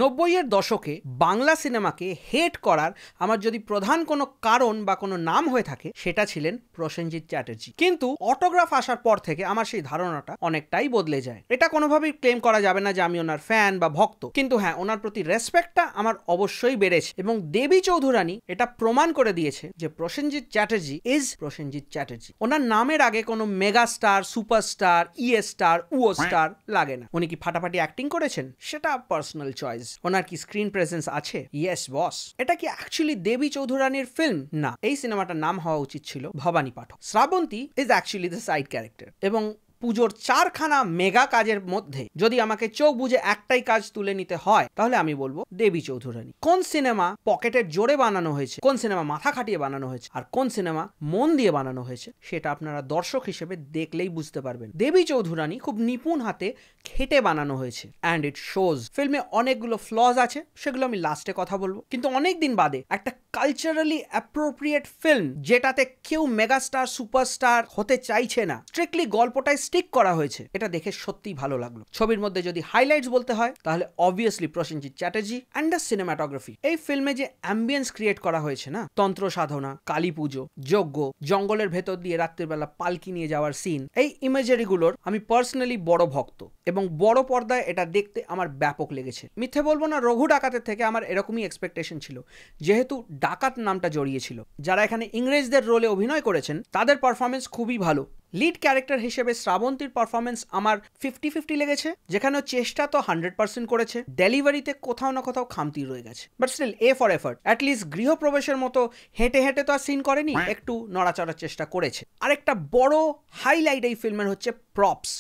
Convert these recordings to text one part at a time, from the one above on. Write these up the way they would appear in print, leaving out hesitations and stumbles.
নব্বইয়ের দশকে বাংলা সিনেমাকে হেট করার আমার যদি প্রধান কোনো কারণ বা কোনো নাম হয়ে থাকে সেটা ছিলেন প্রসেনজিৎ চ্যাটার্জি। কিন্তু অটোগ্রাফ আসার পর থেকে আমার সেই ধারণাটা অনেকটাই বদলে যায়। এটা কোনোভাবেই ক্লেম করা যাবে না যে আমি ওনার ফ্যান বা ভক্ত, কিন্তু হ্যাঁ, ওনার প্রতি রেসপেক্টটা আমার অবশ্যই বেড়েছে এবং দেবী চৌধুরানী এটা প্রমাণ করে দিয়েছে যে প্রসেনজিৎ চ্যাটার্জি ইজ প্রসেনজিৎ চ্যাটার্জি। ওনার নামের আগে কোনো mega star, superstar, star, star লাগে না। উনি কি ফাটাফাটি অ্যাক্টিং করেছেন সেটা পার্সোনাল চয়েস। ওনার কি স্ক্রিন প্রেজেন্স আছে? Yes boss. এটা কি অ্যাকচুয়ালি দেবী চৌধুরানীর ফিল্ম? না, এই সিনেমাটার নাম হওয়া উচিত ছিল Bhabani Pathak. Srabanti is actually the side character. এবং পুজোর 4খানা মেগা কাজের মধ্যে যদি আমাকে চোখ বুঝে একটাই কাজ তুলে নিতে হয় তাহলে আমি বলবো দেবী চৌধুরানী। কোন সিনেমা পকেটের জোরে বানানো হয়েছে, কোন সিনেমা মাথা খাটিয়ে বানানো হয়েছে, আর কোন সিনেমা মন দিয়ে বানানো হয়েছে সেটা আপনারা দর্শক হিসেবে দেখলেই বুঝতে পারবেন। দেবী চৌধুরানী খুব নিপুণ হাতে খেটে বানানো হয়েছে অ্যান্ড ইট শোজ। ফিল্মে অনেকগুলো ফ্লজ আছে, সেগুলো আমি লাস্টে কথা বলবো, কিন্তু অনেকদিন বাদে একটা কালচারালি অ্যাপ্রোপ্রিয়েট ফিল্ম যেটাতে কেউ মেগাস্টার, সুপারস্টার হতে চাইছে না, স্ট্রিক্টলি গল্পটাই স্টিক করা হয়েছে, এটা দেখে সত্যি ভালো লাগলো। ছবির মধ্যে যদি হাইলাইটস বলতে হয় তাহলে obviously Prosenjit Chatterjee and the cinematography. এই ফিল্মে যে অ্যাম্বিয়েন্স ক্রিয়েট করা হয়েছে না, তন্ত্র সাধনা, কালী পুজো, যজ্ঞ, জঙ্গলের ভেতর দিয়ে রাত্রিবেলা পালকি নিয়ে যাওয়ার সিন, এই ইমেজারিগুলোর আমি পার্সোনালি বড় ভক্ত এবং বড় পর্দায় এটা দেখতে আমার ব্যাপক লেগেছে। মিথ্যে বলবো না, রঘু ডাকাতের থেকে আমার এরকমই এক্সপেকটেশন ছিল, যেহেতু ডাকাত নামটা জড়িয়েছিল। যারা এখানে ইংরেজদের রোলে অভিনয় করেছেন তাদের পারফরমেন্স খুবই ভালো। লিড ক্যারেক্টার হিসেবে শ্রাবন্তীর পারফরমেন্স আমার 50-50 লেগেছে, যেখানেও চেষ্টা তো 100% করেছে, ডেলিভারিতে কোথাও না কোথাও খামতি রয়ে গেছে, but still a fair effort. At least গৃহপ্রবেশের মতো হেঁটে হেঁটে তো আর সিন করেনি, একটু নড়াচড়ার চেষ্টা করেছে। আরেকটা বড় হাইলাইট এই ফিল্মের হচ্ছে প্রপস।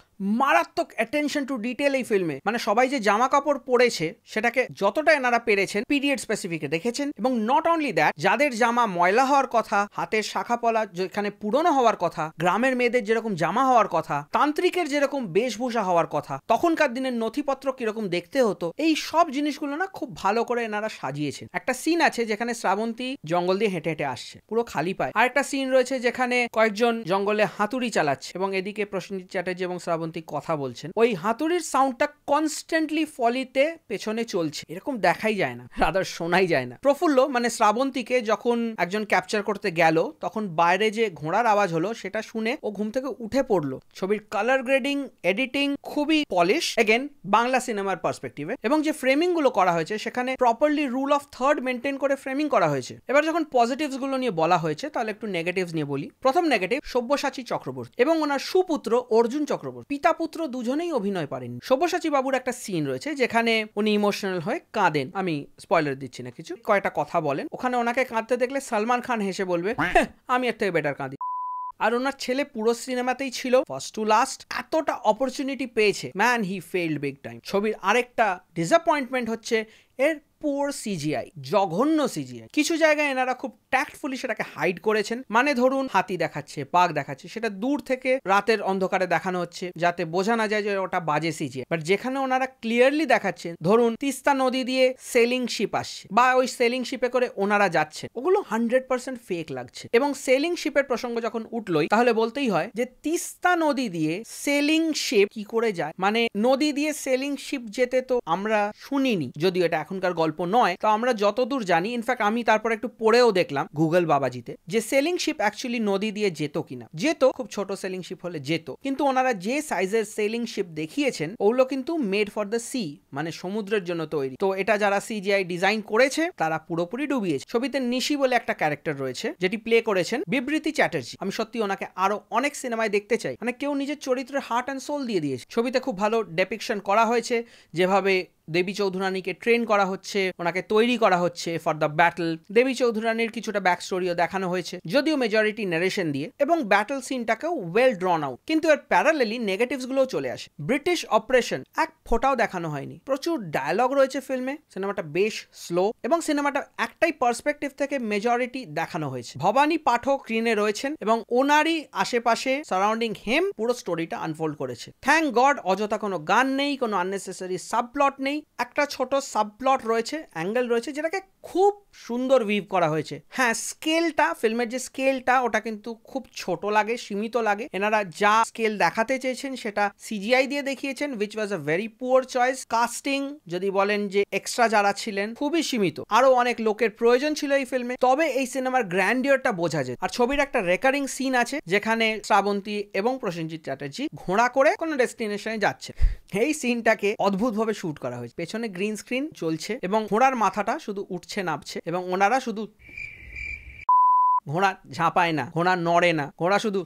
মারাত্মক অ্যাটেনশন টু ডিটেল এই ফিল্মে। মানে সবাই যে জামা কাপড় পরেছে সেটাকে যতটা এনারা পেরেছেন পিরিয়ড স্পেসিফিকে রেখেছেন, এবং নট অনলি দ্যাট, যাদের জামা ময়লা হওয়ার কথা, হাতের শাখা পলা যেখানে পুরনো হওয়ার কথা, গ্রামের মেয়েদের যেরকম জামা হওয়ার কথা, তান্ত্রিকের যেরকম বেশভূষা হওয়ার কথা, তখনকার দিনের নথিপত্র কিরকম দেখতে হতো, এই সব জিনিসগুলো না খুব ভালো করে এনারা সাজিয়েছেন। একটা সিন আছে যেখানে শ্রাবন্তী জঙ্গল দিয়ে হেঁটে হেঁটে আসছে পুরো খালি পায়। আর একটা সিন রয়েছে যেখানে কয়েকজন জঙ্গলে হাতুড়ি চালাচ্ছে এবং এদিকে প্রসেনজিৎ চ্যাটার্জি এবং শ্রাবন্তী কথা বলছেন। ওই হাতুড়ির সাউন্ডটা কনস্ট্যান্টলি ফলিতে পেছনে চলছে, এরকম দেখাই যায় না, রাদার শোনাই যায় না। প্রফুল্ল মানে শ্রাবন্তীকে যখন একজন ক্যাপচার করতে গেল তখন বাইরে যে ঘোড়ার আওয়াজ হলো সেটা শুনে ও ঘুম থেকে উঠে পড়লো। ছবির কালার গ্রেডিং, এডিটিং খুবই পলিশ, এগেন বাংলা সিনেমার পার্সপেক্টিভে, এবং যে ফ্রেমিং গুলো করা হয়েছে সেখানে properly rule of third maintain করে ফ্রেমিং করা হয়েছে। এবার যখন পজিটিভস গুলো নিয়ে বলা হয়েছে তাহলে একটু নেগেটিভস নিয়ে বলি। প্রথম নেগেটিভ, সব্যসাচী চক্রবর্তী এবং ওনার সুপুত্র অর্জুন চক্রবর্তী, পিতা পুত্র দুজনেই অভিনয় পারেন। সব্যসাচী বাবুর একটা সিন রয়েছে যেখানে উনি ইমোশনাল হয়ে কাঁদেন, আমি স্পয়লার দিচ্ছি না কিছু, কয়েকটা কথা বলেন। ওখানে ওনাকে কাঁদতে দেখলে সালমান খান হেসে বলবে আমি এর থেকে বেটার কাঁদি। আর ওনার ছেলে পুরো সিনেমাতেই ছিল ফার্স্ট টু লাস্ট, এতটা অপরচুনিটি পেয়েছে, man he failed big time. ছবির আরেকটা ডিসঅ্যাপয়েন্টমেন্ট হচ্ছে এর পুর সিজিআই, জঘন্য সিজিআই। কিছু জায়গায় এনারা খুব ট্যাক্টফুলি সেটাকে হাইড করেছেন, মানে ধরুন হাতি দেখাচ্ছে, বাঘ দেখাচ্ছে, সেটা দূর থেকে রাতের অন্ধকারে দেখানো হচ্ছে যাতে বোঝা না যায় যে ওটা বাজে সিজিআই। বাট যেখানে ওনারা ক্লিয়ারলি দেখাচ্ছেন, ধরুন তিস্তা নদী দিয়ে সেলিং শিপ আসছে বা ওই সেলিং শিপে করে ওনারা যাচ্ছে, ওগুলো 100% ফেক লাগছে। এবং সেলিং শিপের প্রসঙ্গ যখন উঠলোই তাহলে বলতেই হয় যে তিস্তা নদী দিয়ে সেলিং শিপ কি করে যায়, মানে নদী দিয়ে সেলিং শিপ যেতে তো আমরা শুনিনি, যদিও এটা এখনকার গল্প নয়, তো আমরা যতদূর জানি, ইনফ্যাক্ট আমি তারপর একটু পড়েও দেখলাম গুগল বাবাজিতে যে সেলিং শিপ অ্যাকচুয়ালি নদী দিয়ে যেত কিনা, যেত, খুব ছোট সেলিং শিপ হলে যেত, কিন্তু ওনারা যে সাইজের সেলিং শিপ দেখিয়েছেন ওগুলো কিন্তু মেড ফর দ্য সি, মানে সমুদ্রের জন্য তৈরি। তো এটা যারা সিজিআই ডিজাইন করেছে তারা পুরোপুরি ডুবিয়েছে। ছবিতে নিশি বলে একটা ক্যারেক্টার রয়েছে যেটি প্লে করেছেন বিবৃতি চ্যাটার্জি। আমি সত্যি ওনাকে আরো অনেক সিনেমায় দেখতে চাই, মানে কেউ নিজের চরিত্রের হার্ট অ্যান্ড সোল দিয়ে দিয়েছে। ছবিতে খুব ভালো ডেপিকশন করা হয়েছে, যেভাবে দেবী চৌধুরানীকে ট্রেন করা হচ্ছে, ওনাকে তৈরি করা হচ্ছে ফর দ্য ব্যাটল। দেবী চৌধুরানীর কিছুটা ব্যাক স্টোরিও দেখানো হয়েছে, যদিও মেজরিটি নারেশন দিয়ে, এবং ব্যাটল সিনটাকেও ওয়েল ড্রন আউট। কিন্তু এর প্যারালেলি নেগেটিভস গুলোও চলে আসে। ব্রিটিশ অপারেশন এক ফোটাও দেখানো হয়নি, প্রচুর ডায়ালগ রয়েছে ফিল্মে, সিনেমাটা বেশ স্লো, এবং সিনেমাটা একটাই পার্সপেক্টিভ থেকে মেজরিটি দেখানো হয়েছে। ভবানী পাঠক স্ক্রিনে রয়েছেন এবং ওনারই আশেপাশে সারাউন্ডিং হেম পুরো স্টোরিটা আনফোল্ড করেছে। থ্যাংক গড অযথা কোনো গান নেই, কোনো আননেসেসারি সাবপ্লট নেই, একটা ছোট সাবপ্লট রয়েছে, অ্যাঙ্গেল রয়েছে, যেটাকে খুব সুন্দর উইভ করা হয়েছে। হ্যাঁ, স্কেলটা, ফিল্মের যে স্কেলটা, ওটা কিন্তু খুব ছোট লাগে, সীমিত লাগে। এনারা যা স্কেল দেখাতে চেয়েছেন সেটা সিজিআই দিয়ে দেখিয়েছেন, which was a very poor choice. Casting যদি বলেন যে এক্সট্রা যারা ছিলেন খুবই সীমিত, আরো অনেক লোকের প্রয়োজন ছিল এই ফিল্মে, তবে এই সিনেমার গ্র্যান্ডিয়রটা বোঝা যায়। আর ছবির একটা রেকারিং সিন আছে যেখানে শ্রাবন্তী এবং প্রসেনজিৎ চ্যাটার্জি ঘোড়া করে কোনো ডেস্টিনেশনে যাচ্ছে। এই সিনটাকে অদ্ভুতভাবে শুট করা হয়েছে। পেছনে গ্রিন স্ক্রিন চলছে এবং ঘোড়ার মাথাটা শুধু উঠছে নামছে, এবং ওনারা শুধু, ঘোড়া ঝাঁপায় না, ঘোড়া নড়ে না, ঘোড়া শুধু।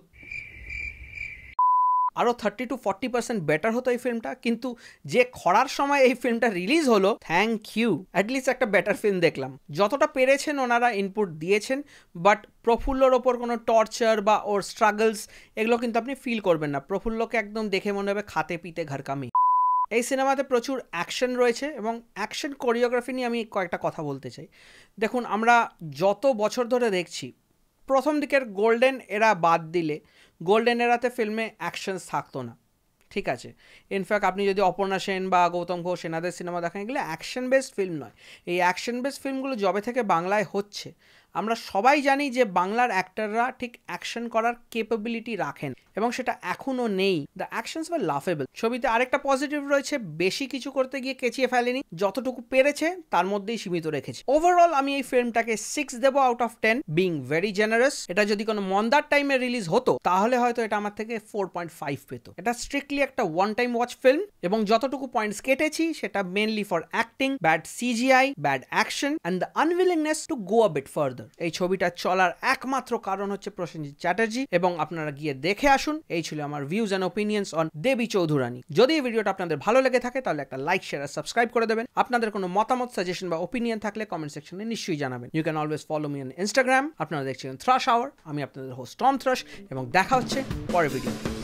আরও 30-40% বেটার হতো এই ফিল্মটা, কিন্তু যে খরার সময় এই ফিল্মটা রিলিজ হলো, থ্যাংক ইউ, অ্যাটলিস্ট একটা বেটার ফিল্ম দেখলাম। যতটা পেরেছেন ওনারা ইনপুট দিয়েছেন, বাট প্রফুল্লর ওপর কোনো টর্চার বা ওর স্ট্রাগলস এগুলো কিন্তু আপনি ফিল করবেন না। প্রফুল্লকে একদম দেখে মনে হবে খাতে পিতে ঘর কামি। এই সিনেমাতে প্রচুর অ্যাকশন রয়েছে, এবং অ্যাকশন কোরিওগ্রাফি নিয়ে আমি কয়েকটা কথা বলতে চাই। দেখুন, আমরা যত বছর ধরে দেখছি, প্রথম দিকের গোল্ডেন এরা বাদ দিলে গোল্ডেন এরাতে ফিল্মে অ্যাকশনস থাকতো না, ঠিক আছে। ইনফ্যাক্ট আপনি যদি অপর্ণা সেন বা গৌতম ঘোষ এনাদের সিনেমা দেখেন, এগুলো অ্যাকশন বেসড ফিল্ম নয়। এই অ্যাকশন বেসড ফিল্মগুলো যবে থেকে বাংলায় হচ্ছে, আমরা সবাই জানি যে বাংলার অ্যাক্টররা ঠিক অ্যাকশন করার কেপাবিলিটি রাখেন, এবং সেটা এখনও নেই। The actions were laughable. ছবিতে আরেকটা পজিটিভ রয়েছে, বেশি কিছু করতে গিয়ে কেচিয়ে ফেলেনি, যতটুকু পেরেছে তার মধ্যেই সীমিত রেখেছে। ওভারঅল আমি এই ফিল্মটাকে 6 দেবো out of 10, being very generous. এটা যদি কোনো মন্দার টাইমে রিলিজ হতো তাহলে হয়তো এটা আমার থেকে 4.5 পেত। এটা স্ট্রিক্টলি একটা ওয়ান টাইম ওয়াচ ফিল্ম, এবং যতটুকু পয়েন্টস কেটেছি সেটা mainly for acting, bad CGI, bad action and the unwillingness to go a bit further. এই ছবিটা চলার একমাত্র কারণ হচ্ছে প্রসেনজিৎ চ্যাটার্জি, এবং আপনারা গিয়ে দেখে আসুন। এই ছিল আমার ভিউজ অ্যান্ড ওপিনিয়ন্স অন দেবী চৌধুরানী। যদি এই ভিডিওটা আপনাদের ভালো লেগে থাকে তাহলে একটা লাইক, শেয়ার আর সাবস্ক্রাইব করে দেবেন। আপনাদের কোনো মতামত, সাজেশন বা ওপিনিয়ন থাকলে কমেন্ট সেকশনে নিশ্চয়ই জানাবেন। You can always follow me on Instagram. আপনারা দেখছিলেন থ্রাশ আওয়ার। আমি আপনাদের হোস্ট টম থ্রাশ, এবং দেখা হচ্ছে পরের ভিডিও।